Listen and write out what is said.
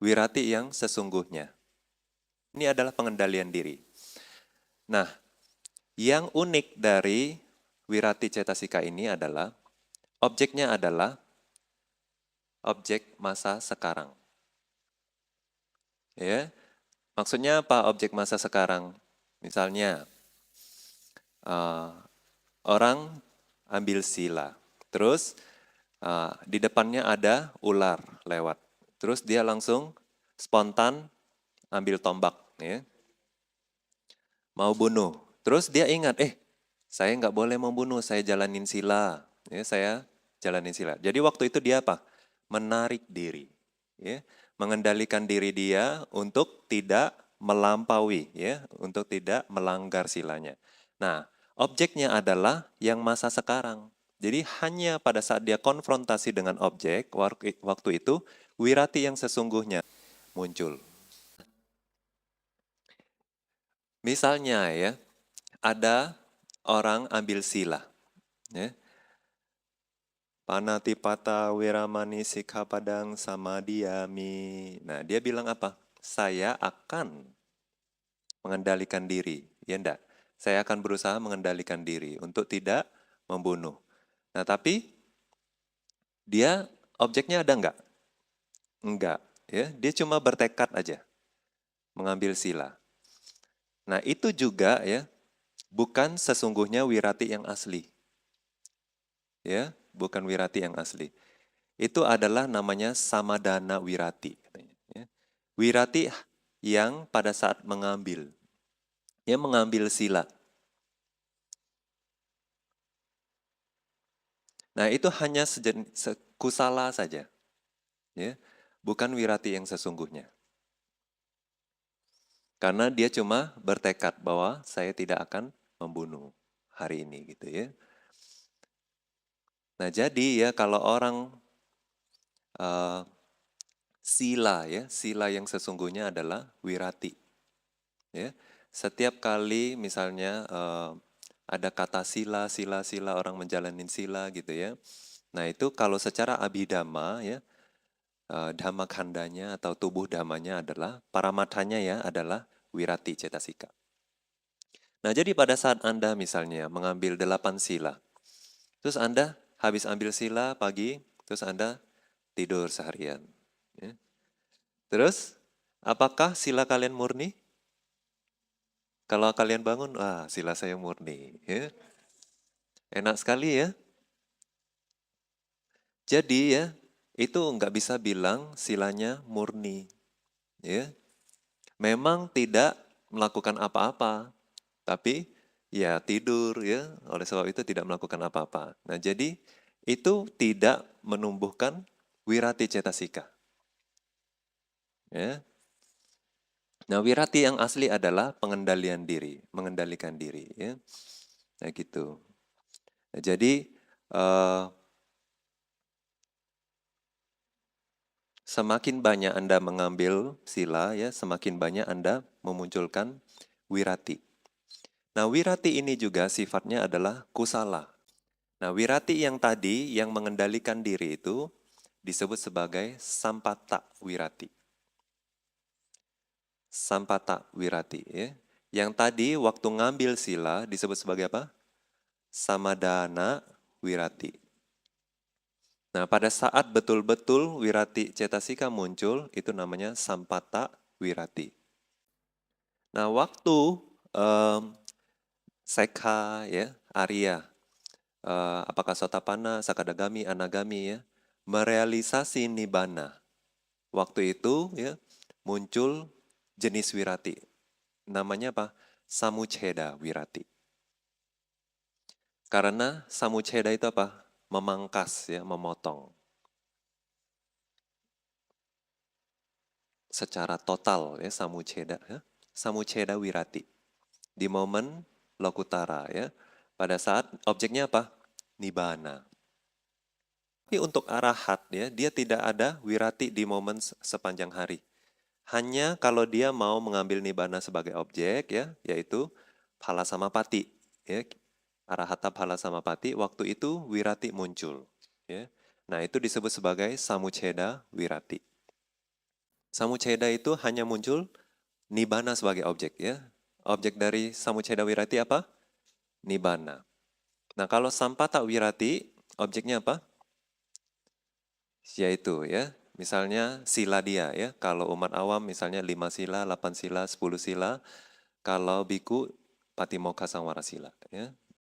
wirati yang sesungguhnya. Ini adalah pengendalian diri. Nah, yang unik dari wirati cetasika ini adalah objeknya adalah objek masa sekarang. Ya, maksudnya apa objek masa sekarang? Misalnya, orang ambil sila, terus di depannya ada ular lewat, terus dia langsung spontan ambil tombak, ya, mau bunuh. Terus dia ingat, saya nggak boleh membunuh, saya jalanin sila, ya, saya jalanin sila. Jadi waktu itu dia apa? Menarik diri, ya, mengendalikan diri dia untuk tidak melampaui, ya, untuk tidak melanggar silanya. Nah, objeknya adalah yang masa sekarang. Jadi hanya pada saat dia konfrontasi dengan objek, waktu itu wirati yang sesungguhnya muncul. Misalnya ya, ada orang ambil sila. Ya. Panatipata wiramani sikhapadang samadhiyami. Nah, dia bilang apa? Saya akan mengendalikan diri. Ya enggak? Saya akan berusaha mengendalikan diri untuk tidak membunuh. Nah, tapi dia objeknya ada enggak? Enggak. Ya, dia cuma bertekad aja mengambil sila. Nah, itu juga ya bukan sesungguhnya wirati yang asli. Ya, bukan wirati yang asli. Itu adalah namanya samadana wirati. Ya. Wirati yang pada saat mengambil. Ya, mengambil sila. Nah, itu hanya kusala saja. Ya, bukan wirati yang sesungguhnya. Karena dia cuma bertekad bahwa saya tidak akan membunuh hari ini gitu ya. Nah, jadi ya kalau orang sila ya, sila yang sesungguhnya adalah wirati. Ya. Setiap kali misalnya ada kata sila, sila, sila, orang menjalanin sila gitu ya. Nah itu kalau secara abhidhamma ya, dhamma khandanya atau tubuh dhammanya adalah, paramatanya ya adalah wirati cetasika. Nah jadi pada saat Anda misalnya mengambil 8 sila, terus Anda habis ambil sila pagi, terus Anda tidur seharian. Ya. Terus apakah sila kalian murni? Kalau kalian bangun, sila saya murni. Ya. Enak sekali ya. Jadi ya, itu nggak bisa bilang silanya murni. Ya. Memang tidak melakukan apa-apa, tapi ya tidur ya, oleh sebab itu tidak melakukan apa-apa. Nah jadi itu tidak menumbuhkan wirati cetasika. Ya. Nah wirati yang asli adalah pengendalian diri, mengendalikan diri. Ya. Nah gitu. Nah, jadi semakin banyak Anda mengambil sila, ya, semakin banyak Anda memunculkan wirati. Nah, wirati ini juga sifatnya adalah kusala. Nah, wirati yang tadi yang mengendalikan diri itu disebut sebagai sampata wirati. Sampata wirati. Ya. Yang tadi waktu ngambil sila disebut sebagai apa? Samadana wirati. Nah, pada saat betul-betul wirati cetasika muncul, itu namanya sampata wirati. Nah, waktu sekha, ya, Arya, apakah Sotapanna, Sakadagami, Anagami, ya, merealisasi nibbana. Waktu itu, ya, muncul jenis wirati. Namanya apa? Samucheda wirati. Karena samucheda itu apa? Memangkas, ya, memotong. Secara total, ya, samucheda. Ya. Samucheda wirati. Di momen lokutara, ya. Pada saat objeknya apa? Nibbana. Tapi untuk arahat, ya, dia tidak ada wirati di momen sepanjang hari. Hanya kalau dia mau mengambil nibbana sebagai objek, ya, yaitu phala samapati. Ya. Arahata phala samapati, waktu itu wirati muncul. Ya. Nah itu disebut sebagai samucheda wirati. Samuceda itu hanya muncul nibbana sebagai objek ya. Objek dari samuceda wirati apa? Nibbana. Nah kalau sampata wirati, objeknya apa? Yaitu ya, misalnya sila dia ya. Kalau umat awam misalnya 5 sila, 8 sila, 10 sila. Kalau biku patimokkha samvara sila ya.